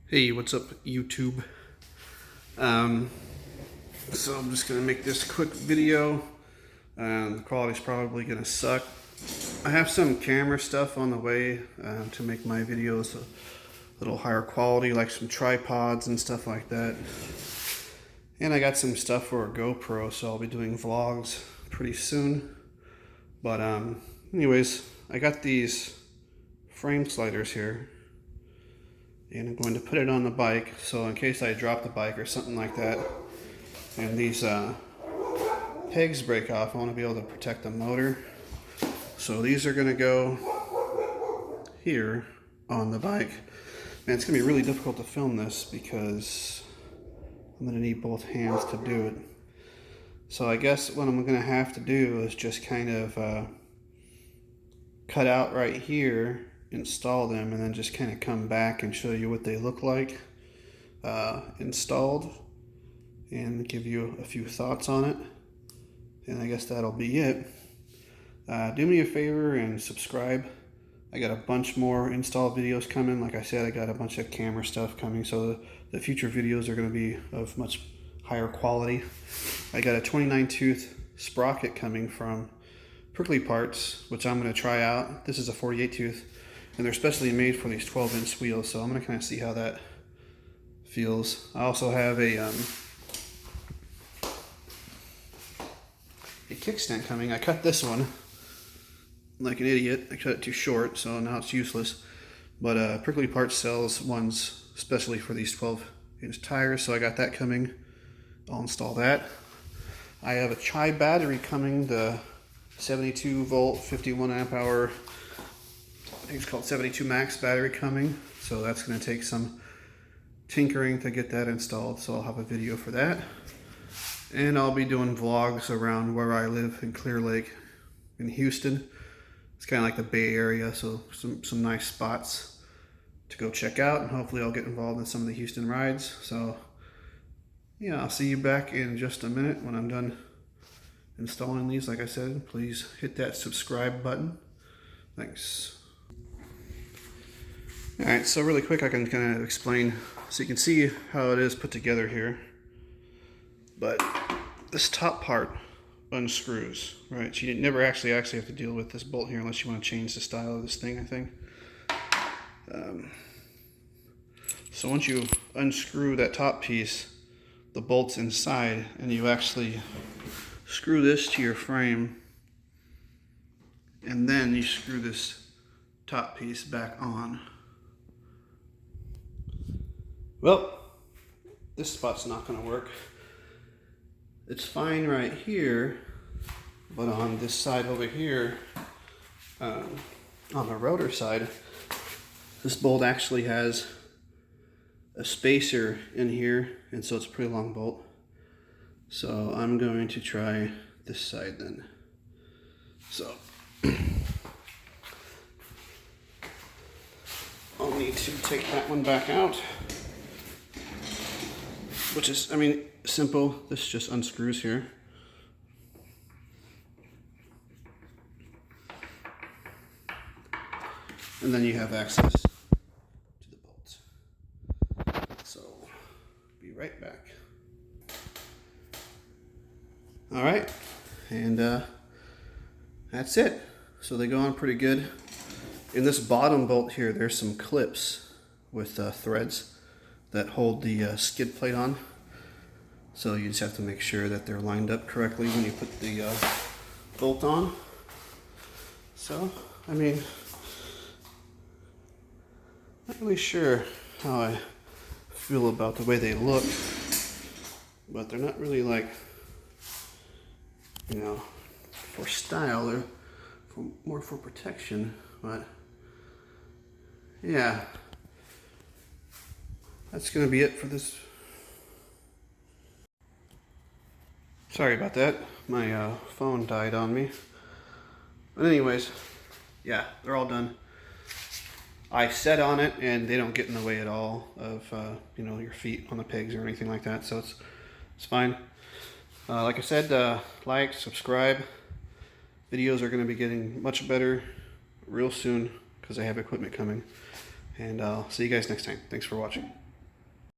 Hey, what's up, YouTube? So I'm just gonna make this quick video. The quality's probably gonna suck. I have some camera stuff on the way to make my videos a little higher quality, like some tripods and stuff like that. And I got some stuff for a GoPro, so I'll be doing vlogs pretty soon. But anyways, I got these frame sliders here. And I'm going to put it on the bike, so in case I drop the bike or something like that, and these pegs break off, I want to be able to protect the motor. So these are going to go here on the bike. Man, it's going to be really difficult to film this because I'm going to need both hands to do it. So I guess what I'm going to have to do is just kind of cut out right here, install them, and then just kind of come back and show you what they look like installed and give you a few thoughts on it. And I guess that'll be it. Do me a favor and subscribe. I got a bunch more install videos coming. Like I said, I got a bunch of camera stuff coming, so the future videos are going to be of much higher quality. I got a 29 tooth sprocket coming from Prickly Parts, which I'm going to try out. This is a 48 tooth. And they're specially made for these 12-inch wheels, so I'm going to kind of see how that feels. I also have a kickstand coming. I cut this one like an idiot. I cut it too short, so now it's useless. But Prickly Parts sells ones especially for these 12-inch tires, so I got that coming. I'll install that. I have a Chai battery coming, the 72 volt, 51 amp hour, I think it's called 72 max battery coming, so that's going to take some tinkering to get that installed, so I'll have a video for that. And I'll be doing vlogs around where I live in Clear Lake in Houston. It's kind of like the Bay Area, so some nice spots to go check out, and hopefully I'll get involved in some of the Houston rides. So yeah, I'll see you back in just a minute when I'm done installing these. Like I said, please hit that subscribe button. Thanks. Alright, so really quick I can kind of explain so you can see how it is put together here. But this top part unscrews, right? So you never actually have to deal with this bolt here unless you want to change the style of this thing, I think. So once you unscrew that top piece, the bolt's inside, and you actually screw this to your frame, and then you screw this top piece back on. Well, this spot's not going to work. It's fine right here, but on this side over here, on the rotor side, this bolt actually has a spacer in here, and so it's a pretty long bolt. So I'm going to try this side then. So I'll need to take that one back out. Which is, I mean, simple. This just unscrews here. And then you have access to the bolt. So, be right back. Alright, and that's it. So they go on pretty good. In this bottom bolt here, there's some clips with threads that hold the skid plate on. So you just have to make sure that they're lined up correctly when you put the bolt on. So, I mean, not really sure how I feel about the way they look, but they're not really like, you know, for style. They're more for protection, but yeah. That's going to be it for this. Sorry about that. My phone died on me. But anyways, yeah, they're all done. I set on it and they don't get in the way at all of you know, your feet on the pegs or anything like that, so it's fine. Like I said, like, subscribe. Videos are going to be getting much better real soon because I have equipment coming. And I'll see you guys next time. Thanks for watching.